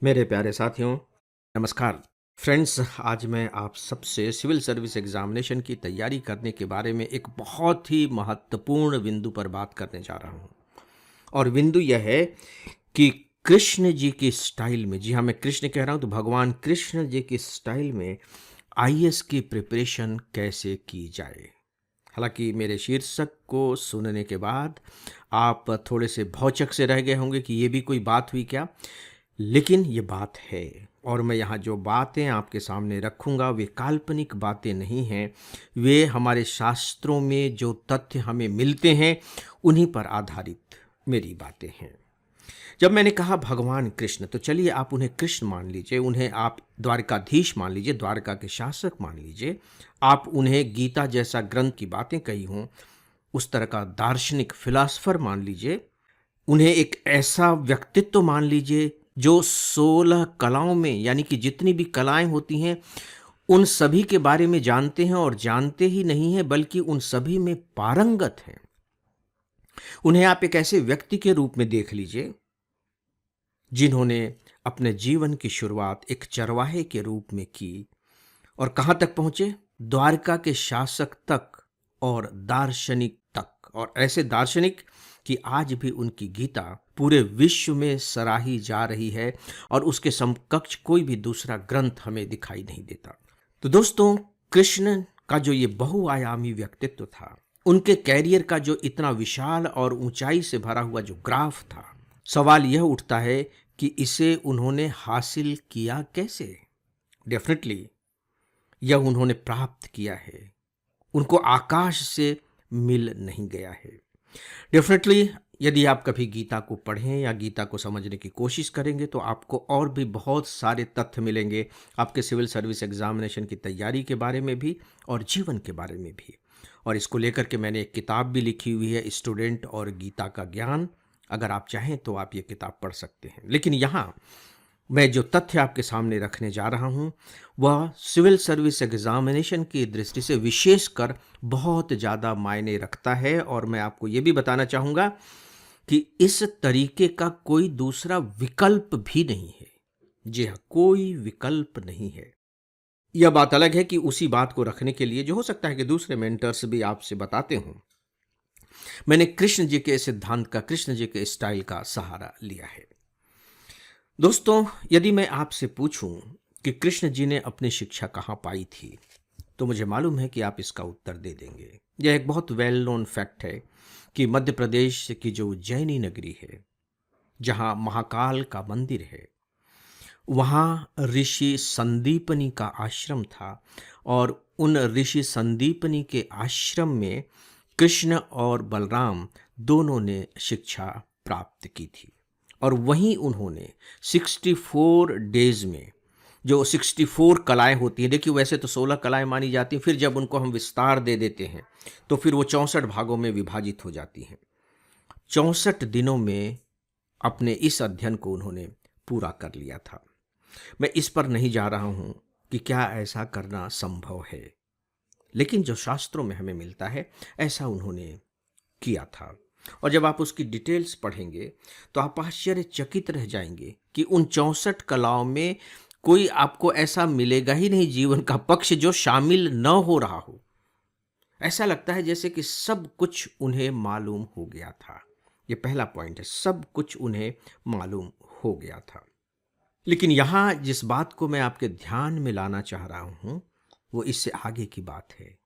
मेरे प्यारे साथियों, नमस्कार। फ्रेंड्स, आज मैं आप सबसे सिविल सर्विस एग्ज़ामिनेशन की तैयारी करने के बारे में एक बहुत ही महत्वपूर्ण बिंदु पर बात करने जा रहा हूँ। और बिंदु यह है कि कृष्ण जी की स्टाइल में, जी हाँ, मैं कृष्ण कह रहा हूँ तो भगवान कृष्ण जी की स्टाइल में आईएएस की प्रिपरेशन कैसे की जाए। हालाँकि मेरे शीर्षक को सुनने के बाद आप थोड़े से भौचक से रह गए होंगे कि ये भी कोई बात हुई क्या? लेकिन ये बात है, और मैं यहाँ जो बातें आपके सामने रखूँगा वे काल्पनिक बातें नहीं हैं, वे हमारे शास्त्रों में जो तथ्य हमें मिलते हैं उन्हीं पर आधारित मेरी बातें हैं। जब मैंने कहा भगवान कृष्ण, तो चलिए आप उन्हें कृष्ण मान लीजिए, उन्हें आप द्वारकाधीश मान लीजिए, द्वारका के शासक मान लीजिए, आप उन्हें गीता जैसा ग्रंथ की बातें कही हों उस तरह का दार्शनिक फिलॉसफर मान लीजिए, उन्हें एक ऐसा व्यक्तित्व मान लीजिए जो 16 कलाओं में, यानी कि जितनी भी कलाएं होती हैं उन सभी के बारे में जानते हैं, और जानते ही नहीं हैं बल्कि उन सभी में पारंगत हैं। उन्हें आप एक ऐसे व्यक्ति के रूप में देख लीजिए जिन्होंने अपने जीवन की शुरुआत एक चरवाहे के रूप में की और कहाँ तक पहुँचे? द्वारका के शासक तक और दार्शनिक तक, और ऐसे दार्शनिक कि आज भी उनकी गीता पूरे विश्व में सराही जा रही है और उसके समकक्ष कोई भी दूसरा ग्रंथ हमें दिखाई नहीं देता। तो दोस्तों, कृष्ण का जो ये बहुआयामी व्यक्तित्व था, उनके कैरियर का जो इतना विशाल और ऊंचाई से भरा हुआ जो ग्राफ था, सवाल यह उठता है कि इसे उन्होंने हासिल किया कैसे? डेफिनेटली यह उन्होंने प्राप्त किया है, उनको आकाश से मिल नहीं गया है। डेफिनेटली यदि आप कभी गीता को पढ़ें या गीता को समझने की कोशिश करेंगे तो आपको और भी बहुत सारे तथ्य मिलेंगे आपके सिविल सर्विस एग्जामिनेशन की तैयारी के बारे में भी और जीवन के बारे में भी। और इसको लेकर के मैंने एक किताब भी लिखी हुई है, स्टूडेंट और गीता का ज्ञान। अगर आप चाहें तो आप ये किताब पढ़ सकते हैं। लेकिन यहाँ मैं जो तथ्य आपके सामने रखने जा रहा हूँ वह सिविल सर्विस एग्जामिनेशन की दृष्टि से विशेषकर बहुत ज़्यादा मायने रखता है, और मैं आपको ये भी बताना चाहूँगा कि इस तरीके का कोई दूसरा विकल्प भी नहीं है। जी हाँ, कोई विकल्प नहीं है। यह बात अलग है कि उसी बात को रखने के लिए जो हो सकता है कि दूसरे मेंटर्स भी आपसे बताते हों, मैंने कृष्ण जी के सिद्धांत का, कृष्ण जी के स्टाइल का सहारा लिया है। दोस्तों, यदि मैं आपसे पूछूं कि कृष्ण जी ने अपनी शिक्षा कहाँ पाई थी, तो मुझे मालूम है कि आप इसका उत्तर दे देंगे। यह एक बहुत वेल नोन फैक्ट है कि मध्य प्रदेश की जो उज्जैनी नगरी है, जहाँ महाकाल का मंदिर है, वहाँ ऋषि संदीपनी का आश्रम था, और उन ऋषि संदीपनी के आश्रम में कृष्ण और बलराम दोनों ने शिक्षा प्राप्त की थी। और वहीं उन्होंने 64 डेज में जो 64 कलाएं होती हैं, देखिए वैसे तो 16 कलाएं मानी जाती हैं, फिर जब उनको हम विस्तार दे देते हैं तो फिर वो 64 भागों में विभाजित हो जाती हैं। 64 दिनों में अपने इस अध्ययन को उन्होंने पूरा कर लिया था। मैं इस पर नहीं जा रहा हूं कि क्या ऐसा करना संभव है, लेकिन जो शास्त्रों में हमें मिलता है ऐसा उन्होंने किया था। और जब आप उसकी डिटेल्स पढ़ेंगे तो आप आश्चर्यचकित रह जाएंगे कि उन 64 कलाओं में कोई आपको ऐसा मिलेगा ही नहीं जीवन का पक्ष जो शामिल न हो रहा हो। ऐसा लगता है जैसे कि सब कुछ उन्हें मालूम हो गया था। ये पहला पॉइंट है, सब कुछ उन्हें मालूम हो गया था। लेकिन यहाँ जिस बात को मैं आपके ध्यान में लाना चाह रहा हूँ वो इससे आगे की बात है।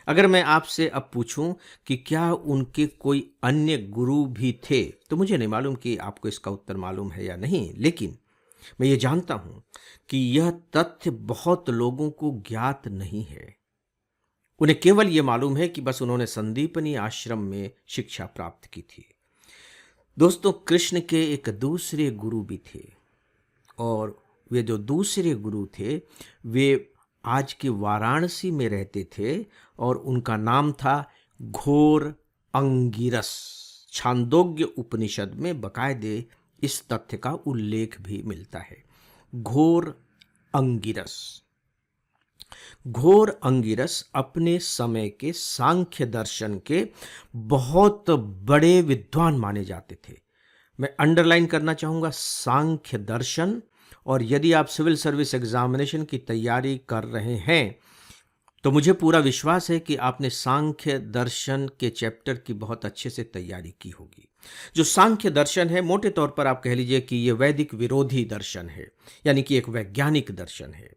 अगर मैं आपसे अब पूछूं कि क्या उनके कोई अन्य गुरु भी थे, तो मुझे नहीं मालूम कि आपको इसका उत्तर मालूम है या नहीं, लेकिन मैं ये जानता हूं कि यह तथ्य बहुत लोगों को ज्ञात नहीं है। उन्हें केवल ये मालूम है कि बस उन्होंने संदीपनी आश्रम में शिक्षा प्राप्त की थी। दोस्तों, कृष्ण के एक दूसरे गुरु भी थे, और वे जो दूसरे गुरु थे वे आज के वाराणसी में रहते थे, और उनका नाम था घोर अंगिरस। छांदोग्य उपनिषद में बकायदे इस तथ्य का उल्लेख भी मिलता है। घोर अंगिरस, घोर अंगिरस अपने समय के सांख्य दर्शन के बहुत बड़े विद्वान माने जाते थे। मैं अंडरलाइन करना चाहूंगा, सांख्य दर्शन और यदि आप सिविल सर्विस एग्जामिनेशन की तैयारी कर रहे हैं तो मुझे पूरा विश्वास है कि आपने सांख्य दर्शन के चैप्टर की बहुत अच्छे से तैयारी की होगी। जो सांख्य दर्शन है, मोटे तौर पर आप कह लीजिए कि ये वैदिक विरोधी दर्शन है, यानी कि एक वैज्ञानिक दर्शन है।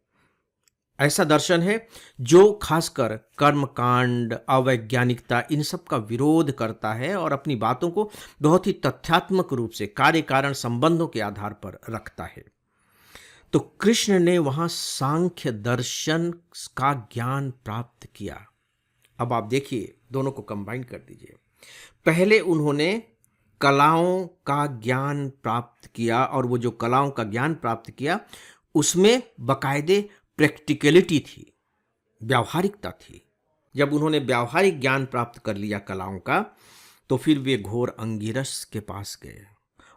ऐसा दर्शन है जो खासकर कर्मकांड, अवैज्ञानिकता, इन सब का विरोध करता है और अपनी बातों को बहुत ही तथ्यात्मक रूप से कार्य कारण संबंधों के आधार पर रखता है। तो कृष्ण ने वहां सांख्य दर्शन का ज्ञान प्राप्त किया। अब आप देखिए, दोनों को कंबाइन कर दीजिए। पहले उन्होंने कलाओं का ज्ञान प्राप्त किया, और वो जो कलाओं का ज्ञान प्राप्त किया उसमें बकायदे प्रैक्टिकलिटी थी, व्यावहारिकता थी। जब उन्होंने व्यावहारिक ज्ञान प्राप्त कर लिया कलाओं का, तो फिर वे घोर अंगिरस के पास गए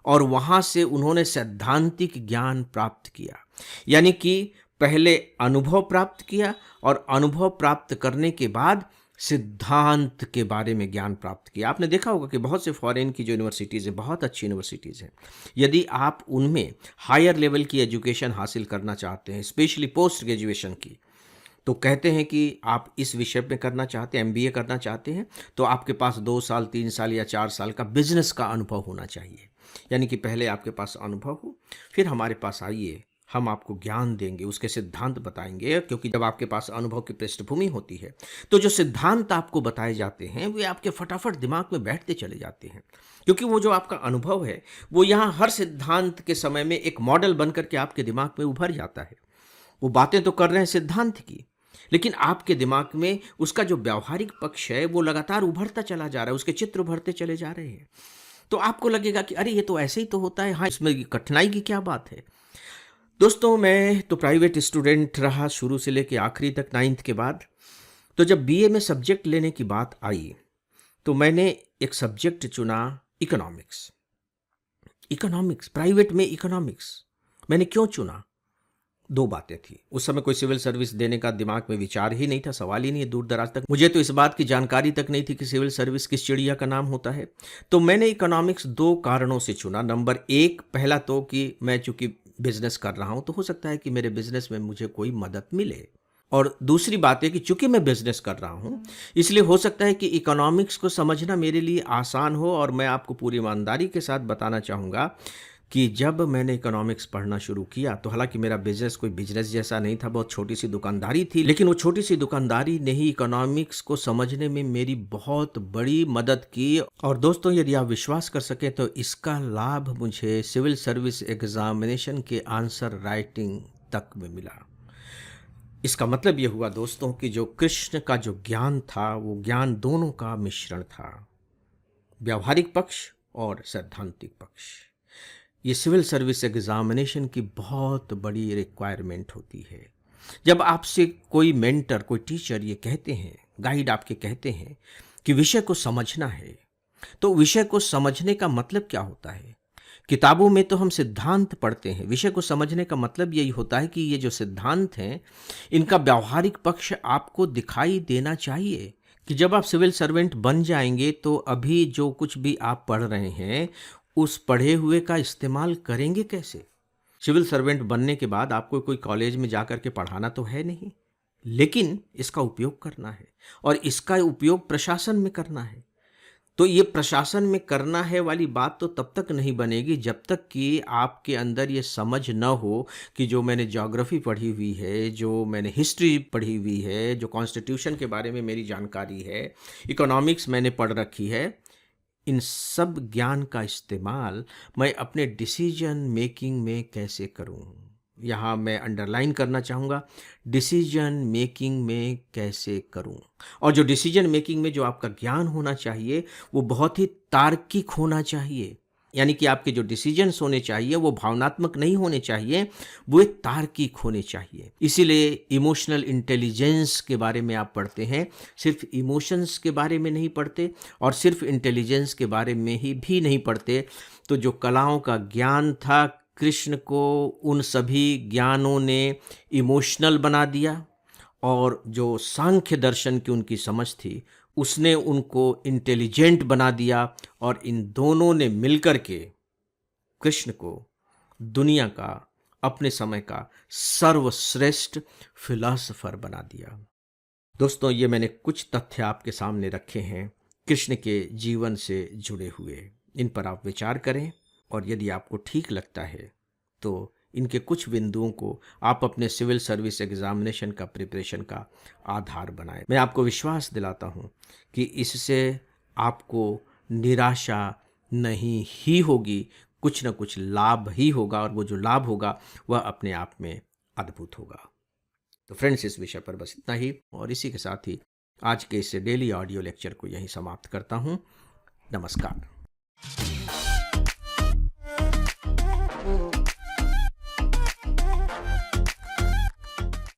और वहां से उन्होंने सैद्धांतिक ज्ञान प्राप्त किया। यानी कि पहले अनुभव प्राप्त किया और अनुभव प्राप्त करने के बाद सिद्धांत के बारे में ज्ञान प्राप्त किया। आपने देखा होगा कि बहुत से फॉरेन की जो यूनिवर्सिटीज़ हैं, बहुत अच्छी यूनिवर्सिटीज़ हैं, यदि आप उनमें हायर लेवल की एजुकेशन हासिल करना चाहते हैं, स्पेशली पोस्ट ग्रेजुएशन की, तो कहते हैं कि आप इस विषय में करना चाहते हैं, एमबीए करना चाहते हैं, तो आपके पास 2 साल, 3 साल या 4 साल का बिजनेस का अनुभव होना चाहिए। यानी कि पहले आपके पास अनुभव हो, फिर हमारे पास आइए, हम आपको ज्ञान देंगे, उसके सिद्धांत बताएंगे। क्योंकि जब आपके पास अनुभव की पृष्ठभूमि होती है तो जो सिद्धांत आपको बताए जाते हैं वे आपके फटाफट दिमाग में बैठते चले जाते हैं, क्योंकि वो जो आपका अनुभव है वो यहाँ हर सिद्धांत के समय में एक मॉडल बन करके आपके दिमाग में उभर जाता है। वो बातें तो कर रहे हैं सिद्धांत की, लेकिन आपके दिमाग में उसका जो व्यावहारिक पक्ष है वो लगातार उभरता चला जा रहा है, उसके चित्र उभरते चले जा रहे हैं। तो आपको लगेगा कि अरे ये तो ऐसे ही तो होता है, हाँ इसमें कठिनाई की क्या बात है। दोस्तों, मैं तो प्राइवेट स्टूडेंट रहा शुरू से लेके आखिरी तक, 9th के बाद। तो जब बीए में सब्जेक्ट लेने की बात आई तो मैंने एक सब्जेक्ट चुना, इकोनॉमिक्स। इकोनॉमिक्स, प्राइवेट में इकोनॉमिक्स मैंने क्यों चुना? 2 बातें थी। उस समय कोई सिविल सर्विस देने का दिमाग में विचार ही नहीं था, सवाल ही नहीं है दूर दराज तक। मुझे तो इस बात की जानकारी तक नहीं थी कि सिविल सर्विस किस चिड़िया का नाम होता है। तो मैंने इकोनॉमिक्स 2 कारणों से चुना। नंबर 1, पहला तो कि मैं चूंकि बिजनेस कर रहा हूं तो हो सकता है कि मेरे बिजनेस में मुझे कोई मदद मिले, और दूसरी बात है कि चूंकि मैं बिजनेस कर रहा हूं इसलिए हो सकता है कि इकोनॉमिक्स को समझना मेरे लिए आसान हो। और मैं आपको पूरी ईमानदारी के साथ बताना चाहूँगा कि जब मैंने इकोनॉमिक्स पढ़ना शुरू किया तो हालांकि मेरा बिजनेस कोई बिजनेस जैसा नहीं था, बहुत छोटी सी दुकानदारी थी, लेकिन वो छोटी सी दुकानदारी ने ही इकोनॉमिक्स को समझने में मेरी बहुत बड़ी मदद की। और दोस्तों, यदि आप विश्वास कर सकें तो इसका लाभ मुझे सिविल सर्विस एग्जामिनेशन के आंसर राइटिंग तक में मिला। इसका मतलब ये हुआ दोस्तों कि जो कृष्ण का जो ज्ञान था वो ज्ञान दोनों का मिश्रण था, व्यावहारिक पक्ष और सैद्धांतिक पक्ष। ये सिविल सर्विस एग्जामिनेशन की बहुत बड़ी रिक्वायरमेंट होती है। जब आपसे कोई मेंटर, कोई टीचर ये कहते हैं, गाइड आपके कहते हैं कि विषय को समझना है, तो विषय को समझने का मतलब क्या होता है? किताबों में तो हम सिद्धांत पढ़ते हैं, विषय को समझने का मतलब यही होता है कि ये जो सिद्धांत हैं इनका व्यावहारिक पक्ष आपको दिखाई देना चाहिए। कि जब आप सिविल सर्वेंट बन जाएंगे तो अभी जो कुछ भी आप पढ़ रहे हैं उस पढ़े हुए का इस्तेमाल करेंगे कैसे? सिविल सर्वेंट बनने के बाद आपको कोई कॉलेज में जाकर के पढ़ाना तो है नहीं, लेकिन इसका उपयोग करना है और इसका उपयोग प्रशासन में करना है। तो ये प्रशासन में करना है वाली बात तो तब तक नहीं बनेगी जब तक कि आपके अंदर ये समझ न हो कि जो मैंने ज्योग्राफी पढ़ी हुई है, जो मैंने हिस्ट्री पढ़ी हुई है, जो कॉन्स्टिट्यूशन के बारे में मेरी जानकारी है, इकोनॉमिक्स मैंने पढ़ रखी है, इन सब ज्ञान का इस्तेमाल मैं अपने डिसीजन मेकिंग में कैसे करूं? यहाँ मैं अंडरलाइन करना चाहूँगा, डिसीजन मेकिंग में कैसे करूं? और जो डिसीजन मेकिंग में जो आपका ज्ञान होना चाहिए वो बहुत ही तार्किक होना चाहिए। यानी कि आपके जो डिसीजंस होने चाहिए वो भावनात्मक नहीं होने चाहिए, वो एक तार्किक होने चाहिए। इसीलिए इमोशनल इंटेलिजेंस के बारे में आप पढ़ते हैं, सिर्फ इमोशंस के बारे में नहीं पढ़ते और सिर्फ इंटेलिजेंस के बारे में ही भी नहीं पढ़ते। तो जो कलाओं का ज्ञान था, कृष्ण को उन सभी ज्ञानों ने इमोशनल बना दिया, और जो सांख्य दर्शन की उनकी समझ थी उसने उनको इंटेलिजेंट बना दिया, और इन दोनों ने मिलकर के कृष्ण को दुनिया का अपने समय का सर्वश्रेष्ठ फिलॉसफर बना दिया। दोस्तों, ये मैंने कुछ तथ्य आपके सामने रखे हैं कृष्ण के जीवन से जुड़े हुए। इन पर आप विचार करें और यदि आपको ठीक लगता है तो इनके कुछ बिंदुओं को आप अपने सिविल सर्विस एग्जामिनेशन का प्रिपरेशन का आधार बनाएं। मैं आपको विश्वास दिलाता हूं कि इससे आपको निराशा नहीं ही होगी, कुछ न कुछ लाभ ही होगा, और वो जो लाभ होगा वह अपने आप में अद्भुत होगा। तो फ्रेंड्स, इस विषय पर बस इतना ही, और इसी के साथ ही आज के इस डेली ऑडियो लेक्चर को यहीं समाप्त करता हूँ। नमस्कार।